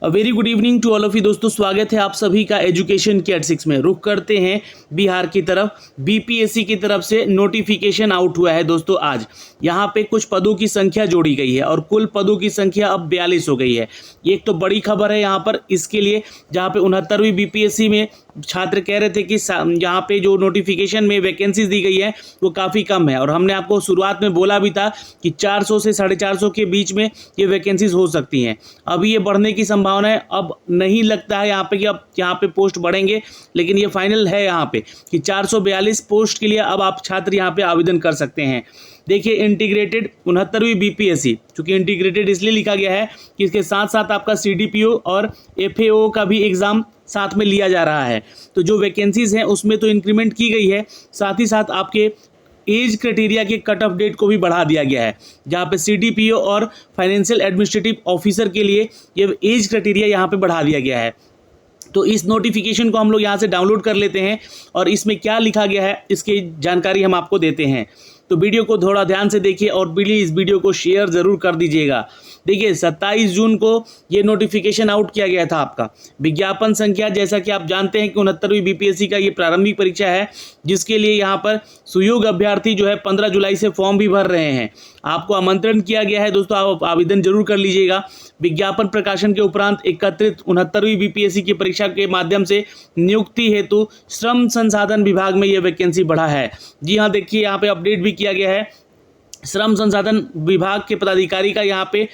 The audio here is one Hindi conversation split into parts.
Very good evening to all of you दोस्तों, स्वागत है आप सभी का एजुकेशन के 86 में। रुख करते हैं बिहार की तरफ। बीपीएससी की तरफ से नोटिफिकेशन आउट हुआ है दोस्तों आज। यहाँ पे कुछ पदों की संख्या जोड़ी गई है और कुल पदों की संख्या अब 42 हो गई है। एक तो बड़ी खबर है यहाँ पर इसके लिए, जहाँ पे 69वीं बीपीएससी में छात्र कह रहे थे कि यहाँ पे जो नोटिफिकेशन में वैकेंसीज दी गई है वो काफ़ी कम है, और हमने आपको शुरुआत में बोला भी था कि 400 से 450 के बीच में ये वैकेंसीज हो सकती हैं। अभी ये बढ़ने की संभावना है। अब नहीं लगता है यहाँ पे कि अब यहाँ पे पोस्ट बढ़ेंगे, लेकिन ये फाइनल है यहाँ पे कि 442 पोस्ट के लिए अब आप छात्र यहाँ पे आवेदन कर सकते हैं। देखिए, इंटीग्रेटेड 69वीं बीपीएससी, चूँकि इंटीग्रेटेड इसलिए लिखा गया है कि इसके साथ साथ आपका सीडीपीओ और एफएओ का भी एग्ज़ाम साथ में लिया जा रहा है। तो जो वैकेंसीज़ हैं उसमें तो इंक्रीमेंट की गई है, साथ ही साथ आपके एज क्राइटेरिया के कट ऑफ डेट को भी बढ़ा दिया गया है, जहाँ पे सीडीपीओ और फाइनेंशियल एडमिनिस्ट्रेटिव ऑफिसर के लिए ये एज क्राइटेरिया यहाँ पे बढ़ा दिया गया है। तो इस नोटिफिकेशन को हम लोग यहाँ से डाउनलोड कर लेते हैं और इसमें क्या लिखा गया है इसकी जानकारी हम आपको देते हैं। तो वीडियो को थोड़ा ध्यान से देखिए और प्लीज़ इस वीडियो को शेयर ज़रूर कर दीजिएगा। देखिए, 27 जून को ये नोटिफिकेशन आउट किया गया था आपका। विज्ञापन संख्या, जैसा कि आप जानते हैं कि 69वीं बीपीएससी का ये प्रारंभिक परीक्षा है, जिसके लिए यहाँ पर सुयोग्य अभ्यर्थी जो है 15 जुलाई से फॉर्म भी भर रहे हैं। आपको आमंत्रण किया गया है दोस्तों, आप आवेदन जरूर कर लीजिएगा। विज्ञापन प्रकाशन के उपरांत एकत्रित 69वीं बीपीएससी की परीक्षा के माध्यम से नियुक्ति हेतु श्रम संसाधन विभाग में ये वैकेंसी बढ़ा है। जी हाँ, देखिए यहाँ पे अपडेट भी किया गया है। श्रम संसाधन विभाग के पदाधिकारी का यहाँ पे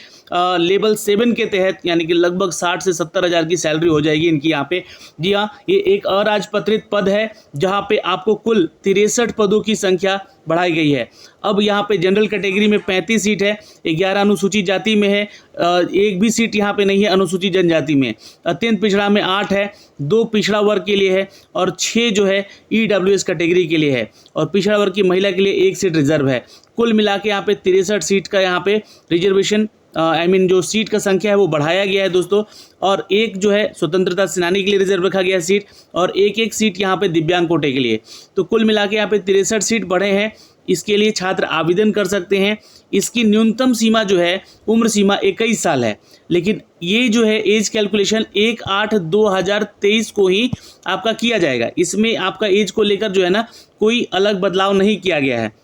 लेवल 7 के तहत यानी कि लगभग 60 से 70 हज़ार की सैलरी हो जाएगी इनकी यहाँ पे। जी हाँ, ये एक अराजपत्रित पद है जहाँ पे आपको कुल 63 पदों की संख्या बढ़ाई गई है। अब यहाँ पे जनरल कैटेगरी में 35 सीट है, 11 अनुसूचित जाति में है, एक भी सीट यहाँ पे नहीं है अनुसूचित जनजाति में। अत्यंत पिछड़ा में 8 है, 2 पिछड़ा वर्ग के लिए है और 6 जो है ईडब्ल्यूएस कैटेगरी के लिए है, और पिछड़ा वर्ग की महिला के लिए 1 सीट रिजर्व है। कुल मिला के यहाँ पे 63 सीट का यहाँ पे रिजर्वेशन जो सीट का संख्या है वो बढ़ाया गया है दोस्तों। और एक जो है स्वतंत्रता सेनानी के लिए रिजर्व रखा गया है सीट, और एक सीट यहाँ पे दिव्यांग कोटे के लिए। तो कुल मिला के यहाँ पे 63 सीट बढ़े हैं। इसके लिए छात्र आवेदन कर सकते हैं। इसकी न्यूनतम सीमा जो है, उम्र सीमा 21 साल है, लेकिन ये जो है एज कैलकुलेशन 1/8/2023 को ही आपका किया जाएगा। इसमें आपका एज को लेकर जो है ना कोई अलग बदलाव नहीं किया गया है।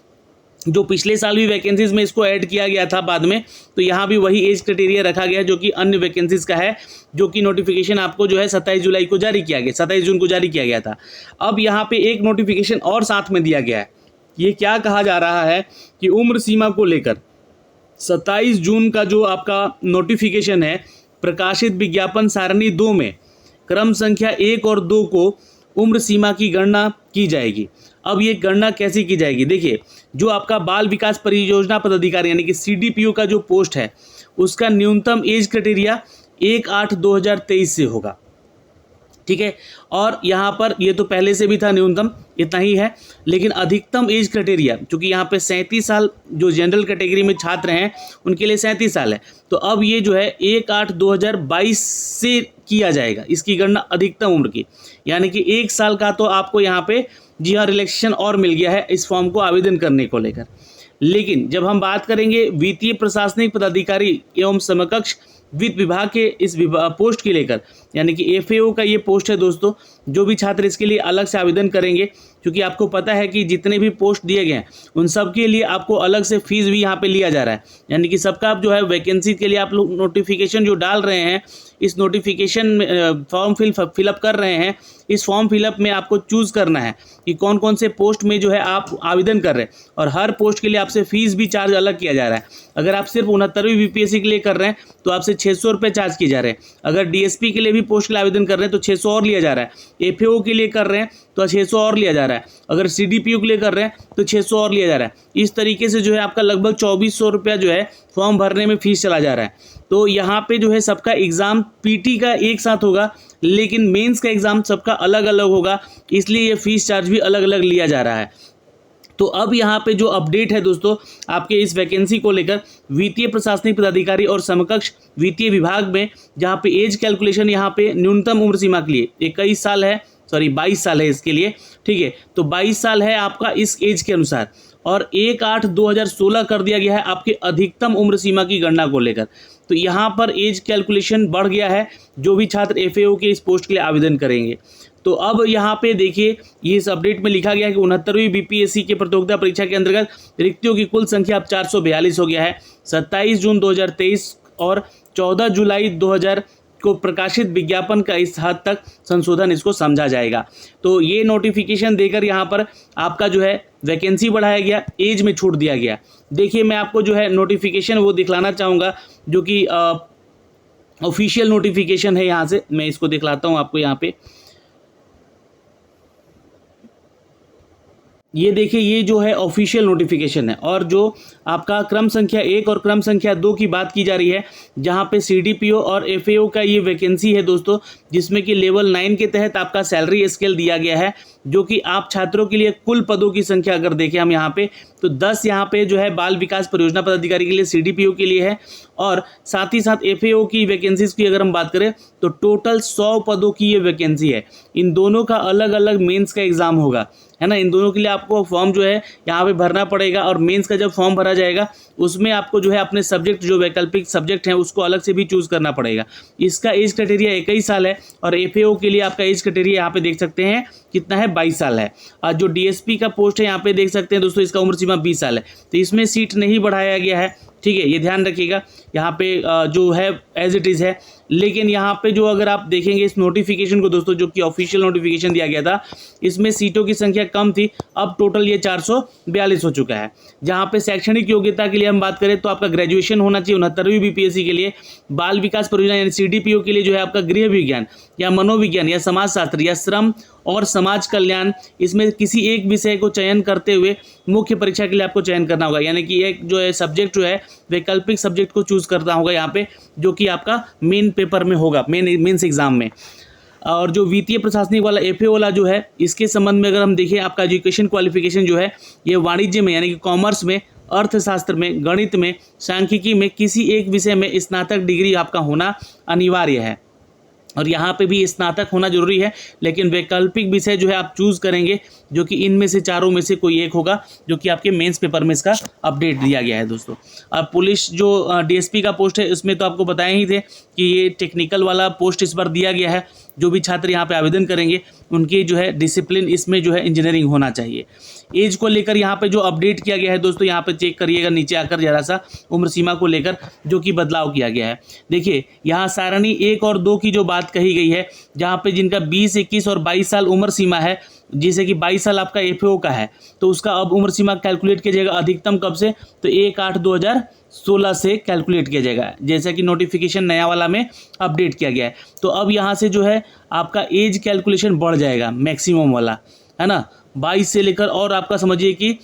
जो पिछले साल भी वैकेंसीज में इसको ऐड किया गया था बाद में, तो यहाँ भी वही एज क्राइटेरिया रखा गया है जो कि अन्य वैकेंसीज का है, जो कि नोटिफिकेशन आपको जो है 27 जुलाई को जारी किया गया, 27 जून को जारी किया गया था। अब यहाँ पे एक नोटिफिकेशन और साथ में दिया गया है। ये क्या कहा जा रहा है कि उम्र सीमा को लेकर 27 जून का जो आपका नोटिफिकेशन है, प्रकाशित विज्ञापन सारणी 2 में क्रम संख्या 1 और 2 को उम्र सीमा की गणना की जाएगी। अब ये गणना कैसी की जाएगी? देखिए, जो आपका बाल विकास परियोजना पदाधिकारी यानी कि सीडीपीओ का जो पोस्ट है, उसका न्यूनतम एज क्राइटेरिया 1/8/2023 से होगा, ठीक है। और यहाँ पर ये तो पहले से भी था, न्यूनतम इतना ही है, लेकिन अधिकतम एज क्राइटेरिया चूँकि यहाँ पे 37 साल जो जनरल कैटेगरी में छात्र हैं उनके लिए 37 साल है, तो अब ये जो है 1/8/2022 से किया जाएगा इसकी गणना अधिकतम उम्र की, यानी कि 1 साल का तो आपको यहाँ पे जी हाँ रिलैक्सेशन और मिल गया है इस फॉर्म को आवेदन करने को लेकर। लेकिन जब हम बात करेंगे वित्तीय प्रशासनिक पदाधिकारी एवं समकक्ष वित्त विभाग के इस पोस्ट की लेकर, यानी कि एफएओ का ये पोस्ट है दोस्तों, जो भी छात्र इसके लिए अलग से आवेदन करेंगे, क्योंकि आपको पता है कि जितने भी पोस्ट दिए गए हैं उन सब के लिए आपको अलग से फीस भी यहाँ पे लिया जा रहा है। यानी कि सबका जो है वैकेंसी के लिए आप लोग नोटिफिकेशन जो डाल रहे हैं, इस नोटिफिकेशन में फॉर्म फिलअप कर रहे हैं, इस फॉर्म फिलअप में आपको चूज़ करना है कि कौन कौन से पोस्ट में जो है आप आवेदन कर रहे हैं, और हर पोस्ट के लिए आपसे फीस भी चार्ज अलग किया जा रहा है। अगर आप सिर्फ 69वीं बीपीएससी के लिए कर रहे हैं तो आपसे 600 रुपये चार्ज किए जा रहे हैं। अगर डीएसपी के लिए भी पोस्ट के लिए आवेदन कर रहे हैं तो 600 और लिया जा रहा है। एफएओ के लिए कर रहे हैं तो 600 और लिया जा रहा है। अगर सीडीपीओ के लिए कर रहे हैं तो 600 और लिया जा रहा है। इस तरीके से जो है आपका लगभग 2400 रुपया जो है फॉर्म भरने में फीस चला जा रहा है। तो यहाँ पे जो है सबका एग्ज़ाम पीटी का एक साथ होगा, लेकिन मेंस का एग्ज़ाम सबका अलग अलग होगा, इसलिए ये फीस चार्ज भी अलग अलग लिया जा रहा है। तो अब यहाँ पे जो अपडेट है दोस्तों आपके इस वैकेंसी को लेकर, वित्तीय प्रशासनिक पदाधिकारी और समकक्ष वित्तीय विभाग में, जहाँ पे एज कैलकुलेशन यहाँ पे न्यूनतम उम्र सीमा के लिए 21 साल है, 22 साल है इसके लिए, ठीक है। तो 22 साल है आपका इस एज के अनुसार, और 1/8/2016 कर दिया गया है आपके अधिकतम उम्र सीमा की गणना को लेकर। तो यहाँ पर एज कैलकुलेशन बढ़ गया है जो भी छात्र एफएओ के इस पोस्ट के लिए आवेदन करेंगे। तो अब यहाँ पे देखिए ये इस अपडेट में लिखा गया है कि 69वीं बीपीएससी के प्रतियोगिता परीक्षा के अंतर्गत रिक्तियों की कुल संख्या अब 442 हो गया है। 27 जून 2023 और 14 जुलाई 2000 को प्रकाशित विज्ञापन का इस हद तक संशोधन इसको समझा जाएगा। तो ये नोटिफिकेशन देकर यहाँ पर आपका जो है वैकेंसी बढ़ाया गया, एज में छूट दिया गया। देखिए मैं आपको जो है नोटिफिकेशन वो दिखलाना चाहूँगा जो कि ऑफिशियल नोटिफिकेशन है। यहाँ से मैं इसको दिखलाता हूँ आपको। यहाँ पे ये देखिए ये जो है ऑफिशियल नोटिफिकेशन है और जो आपका क्रम संख्या 1 और क्रम संख्या 2 की बात की जा रही है, जहां पे सीडीपीओ और एफएओ का ये वैकेंसी है दोस्तों, जिसमें कि लेवल 9 के तहत आपका सैलरी स्केल दिया गया है, जो कि आप छात्रों के लिए कुल पदों की संख्या अगर देखें हम यहाँ पे तो 10 यहाँ पे जो है बाल विकास परियोजना पदाधिकारी के लिए सीडीपीओ के लिए है, और साथ ही साथ एफएओ की वैकेंसीज की अगर हम बात करें तो टोटल 100 पदों की ये वैकेंसी है। इन दोनों का अलग अलग मेंस का एग्जाम होगा, है ना। इन दोनों के लिए आपको फॉर्म जो है यहाँ पे भरना पड़ेगा और मेंस का जब फॉर्म भरा जाएगा उसमें आपको जो है अपने सब्जेक्ट जो वैकल्पिक सब्जेक्ट हैं उसको अलग से भी चूज़ करना पड़ेगा। इसका एज क्राइटेरिया 21 साल है और एफएओ के लिए आपका एज क्राइटेरिया यहाँ पे देख सकते हैं कितना है, 22 साल है। और जो डीएसपी का पोस्ट है यहाँ पे देख सकते हैं दोस्तों, इसका उम्र सीमा 20 साल है। तो इसमें सीट नहीं बढ़ाया गया है, ठीक है, ये ध्यान रखिएगा। यहाँ पे जो है एज इट इज़ है, लेकिन यहाँ पे जो अगर आप देखेंगे इस नोटिफिकेशन को दोस्तों, जो कि ऑफिशियल नोटिफिकेशन दिया गया था, इसमें सीटों की संख्या कम थी, अब टोटल ये 442 हो चुका है। जहाँ पे शैक्षणिक योग्यता के लिए हम बात करें तो आपका ग्रेजुएशन होना चाहिए 69वीं बीपीएससी के लिए, बाल विकास परियोजना यानी सीडीपीओ के लिए जो है आपका गृह विज्ञान या मनोविज्ञान या समाजशास्त्र या श्रम और समाज कल्याण, इसमें किसी एक विषय को चयन करते हुए मुख्य परीक्षा के लिए आपको चयन करना होगा, यानी कि एक जो है सब्जेक्ट जो है वैकल्पिक सब्जेक्ट को चूज करना होगा यहाँ पे, जो कि आपका मेन पेपर में होगा, मेंस एग्जाम में। और जो वित्तीय प्रशासनिक वाला एफए वाला जो है, इसके संबंध में अगर हम देखें आपका एजुकेशन क्वालिफिकेशन जो है ये वाणिज्य में यानी कि कॉमर्स में, अर्थशास्त्र में, गणित में, सांख्यिकी में किसी एक विषय में स्नातक डिग्री आपका होना अनिवार्य है। और यहाँ पे भी स्नातक होना जरूरी है, लेकिन वैकल्पिक विषय जो है आप चूज करेंगे जो कि इनमें से चारों में से कोई एक होगा, जो कि आपके मेंस पेपर में इसका अपडेट दिया गया है दोस्तों। अब पुलिस जो डीएसपी का पोस्ट है उसमें तो आपको बताए ही थे कि ये टेक्निकल वाला पोस्ट इस बार दिया गया है। जो भी छात्र यहाँ पे आवेदन करेंगे उनकी जो है डिसिप्लिन इसमें जो है इंजीनियरिंग होना चाहिए। एज को लेकर यहाँ पे जो अपडेट किया गया है दोस्तों, यहाँ पे चेक करिएगा नीचे आकर जरा सा उम्र सीमा को लेकर जो कि बदलाव किया गया है। देखिए यहाँ सारणी 1 और 2 की जो बात कही गई है, जहाँ पे जिनका 20, 21 और 22 साल उम्र सीमा है, जैसे कि 22 साल आपका एफएओ का है, तो उसका अब उम्र सीमा कैलकुलेट किया जाएगा अधिकतम कब से, तो 1/8/2016 से कैलकुलेट किया जाएगा, जैसा कि नोटिफिकेशन नया वाला में अपडेट किया गया है। तो अब यहाँ से जो है आपका एज कैलकुलेशन बढ़ जाएगा मैक्सिमम वाला, है ना, 22 से लेकर, और आपका समझिए कि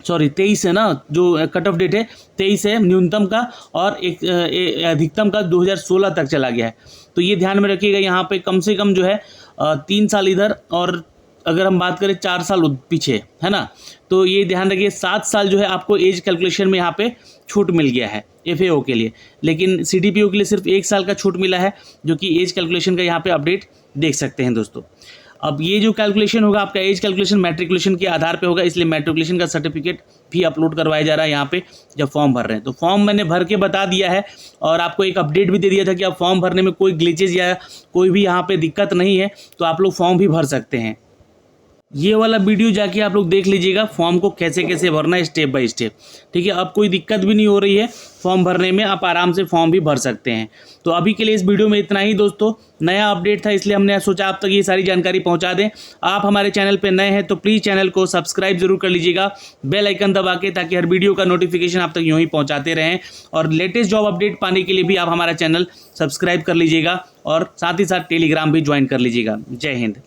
23 है ना, जो कट ऑफ डेट है 23 है न्यूनतम का, और एक अधिकतम का 2016 तक चला गया है। तो ये ध्यान में रखिएगा, यहाँ पे कम से कम जो है 3 साल इधर, और अगर हम बात करें 4 साल पीछे, है ना, तो ये ध्यान रखिए 7 साल जो है आपको एज कैलकुलेशन में यहाँ पे छूट मिल गया है एफएओ के लिए, लेकिन सीडीपीओ के लिए सिर्फ 1 साल का छूट मिला है, जो कि एज कैलकुलेशन का यहाँ पे अपडेट देख सकते हैं दोस्तों। अब ये जो कैलकुलेशन होगा आपका एज कैलकुलेशन मैट्रिकुलेशन के आधार पे होगा, इसलिए मैट्रिकुलेशन का सर्टिफिकेट भी अपलोड करवाया जा रहा है यहाँ पे जब फॉर्म भर रहे हैं। तो फॉर्म मैंने भर के बता दिया है और आपको एक अपडेट भी दे दिया था कि आप फॉर्म भरने में कोई ग्लिचेज या कोई भी यहाँ पे दिक्कत नहीं है, तो आप लोग फॉर्म भी भर सकते हैं। ये वाला वीडियो जाके आप लोग देख लीजिएगा फॉर्म को कैसे कैसे भरना है स्टेप बाय स्टेप, ठीक है। अब कोई दिक्कत भी नहीं हो रही है फॉर्म भरने में, आप आराम से फॉर्म भी भर सकते हैं। तो अभी के लिए इस वीडियो में इतना ही दोस्तों, नया अपडेट था इसलिए हमने सोचा आप तक ये सारी जानकारी पहुंचा दें। आप हमारे चैनल पर नए हैं तो प्लीज़ चैनल को सब्सक्राइब जरूर कर लीजिएगा बेल आइकन दबा के, ताकि हर वीडियो का नोटिफिकेशन आप तक यूँ ही पहुँचाते रहें। और लेटेस्ट जॉब अपडेट पाने के लिए भी आप हमारा चैनल सब्सक्राइब कर लीजिएगा और साथ ही साथ टेलीग्राम भी ज्वाइन कर लीजिएगा। जय हिंद।